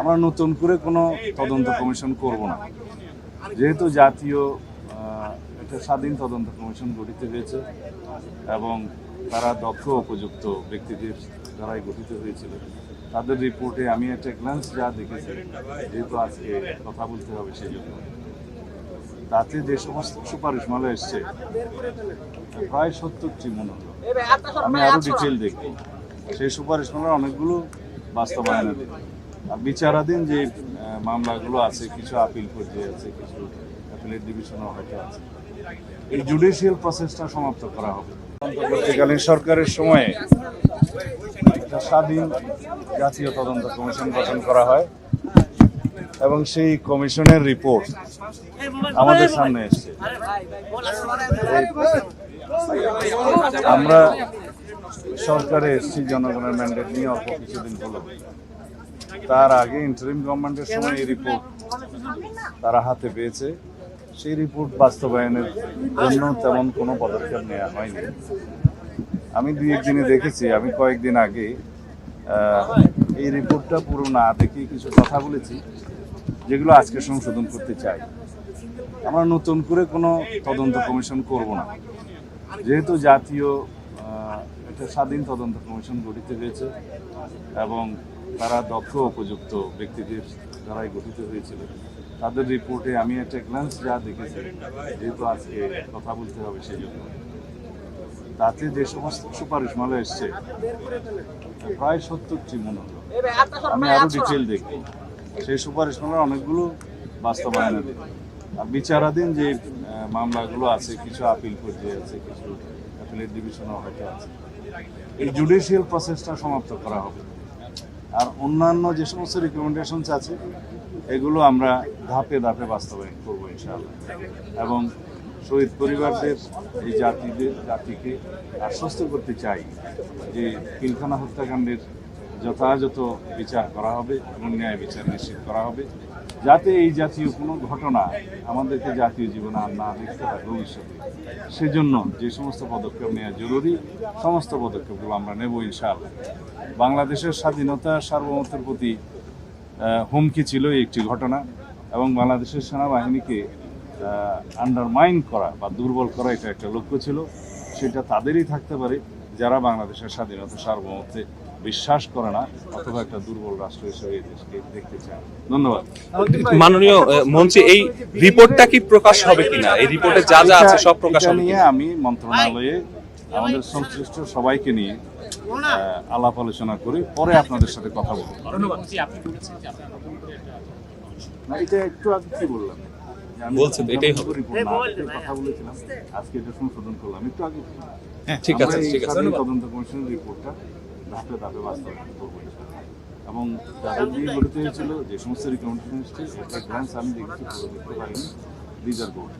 আমরা নতুন করে কোনো তদন্ত কমিশন করব না, যেহেতু জাতীয় একটা স্বাধীন তদন্ত কমিশন গঠিত হয়েছে এবং তারা দক্ষ উপযুক্ত ব্যক্তিদের দ্বারাই গঠিত হয়েছিল। তাদের রিপোর্টে আমি একটা গ্ল্যান্স যা দেখেছি, যেহেতু আজকে কথা বলতে হবে সেই জন্য, তাতে যে সমস্ত সুপারিশমালা এসছে প্রায় 70টি মনে হলো। আমি আরও ডিটেল দেখব, সেই সুপারিশমালার অনেকগুলো বাস্তবায়নের আর বিচারাধীন যে মামলাগুলো আছে, কিছু আপিল পর্যায়ে আছে, কিছু অ্যাপিলেট ডিভিশনও হয়তো আছে। এই জুডিশিয়াল প্রসেসটা সমাপ্ত করা হবে। অন্তর্বর্তীকালীন সরকারের সময়ে একটা স্বাধীন জাতীয় তদন্ত কমিশন গঠন করা হয় এবং সেই কমিশনের রিপোর্ট আমাদের সামনে এসছে। আমরা সরকারে এসেছি জনগণের ম্যান্ডেট নিয়ে অল্প কিছুদিন হলো। তার আগে ইন্টারিম গভর্নমেন্টের সময় এই রিপোর্ট তারা হাতে পেয়েছে। সেই রিপোর্ট বাস্তবায়নের জন্য তেমন কোনো পদক্ষেপ নেওয়া হয়নি। আমি দুই একদিনে দেখেছি, আমি কয়েকদিন আগে এই রিপোর্টটা পুরো না দেখে কিছু কথা বলেছি, যেগুলো আজকে সংশোধন করতে চাই। আমরা নতুন করে কোনো তদন্ত কমিশন করব না, যেহেতু জাতীয় একটা স্বাধীন তদন্ত কমিশন গঠিত হয়েছে এবং তারা দক্ষ উপযুক্ত ব্যক্তিদের দ্বারাই গঠিত হয়েছিল। তাদের রিপোর্টে আমি একটা গ্ল্যান্স যা দেখেছি, যেহেতু আজকে কথা বলতে হবে সেই জন্য, তাতে যে সমস্ত সুপারিশমালা এসছে প্রায় 70টি মনে হলো। আমি আরও ডিটেল দেখব, সেই সুপারিশমালার অনেকগুলো বাস্তবায়নের আর বিচারাধীন যে মামলাগুলো আছে, কিছু আপিল পর্যায়ে আছে, কিছু অ্যাপিলেট ডিভিশনও হয়তো আছে। এই জুডিশিয়াল প্রসেসটা সমাপ্ত করা হবে আর অন্যান্য যে সমস্ত রিকমেন্ডেশনস আছে এগুলো আমরা ধাপে ধাপে বাস্তবায়ন করবো ইনশাআল্লাহ। এবং শহীদ পরিবারদের এই জাতিকে আশ্বস্ত করতে চাই যে পিলখানা হত্যাকাণ্ডের যথাযথ বিচার করা হবে এবং ন্যায় বিচার নিশ্চিত করা হবে, যাতে এই জাতীয় কোনো ঘটনা আমাদেরকে জাতীয় জীবনে আর না দেখতে হয় ভবিষ্যতে। সেজন্য যে সমস্ত পদক্ষেপ নেওয়া জরুরি, সমস্ত পদক্ষেপগুলো আমরা নেব ইনশাআল্লাহ। বাংলাদেশের স্বাধীনতা সার্বভৌমত্বের প্রতি হুমকি ছিল একটি ঘটনা এবং বাংলাদেশের সেনাবাহিনীকে আন্ডারমাইন করা বা দুর্বল করা এটা একটা লক্ষ্য ছিল। সেটা তাদেরই থাকতে পারে যারা বাংলাদেশের স্বাধীনতা সার্বভৌমত্বে বিশ্বাস করে না অথবা একটা দুর্বল রাষ্ট্র হিসেবে এই দেশকে দেখতে চায়। ধন্যবাদ। মাননীয় মন্ত্রী, এই রিপোর্টটা কি প্রকাশ হবে কিনা? এই রিপোর্টে যা যা আছে সব প্রকাশ হবে নিয়ে আমি মন্ত্রণালয়ে আমাদের সংশ্লিষ্ট সবাইকে নিয়ে আলাপ আলোচনা করে পরে আপনাদের সাথে কথা বলবো। এটা একটু আগে কি বললাম, বলছেন এটাই হবে। কথা বলেছিলাম, আজকে এটা সংশোধন করলাম একটু আগে। ঠিক আছে, ঠিক আছে। তদন্ত কমিশনের রিপোর্টটা ধাপে ধাপে বাস্তবায়ন করবো এবং যাদের দিয়ে গঠিত হয়েছিল যে সমস্ত রিকমেন্ডেশন এসছে একটা গ্রান্স আমি দেখেছি, পুরো দেখতে পারিনি। This are good.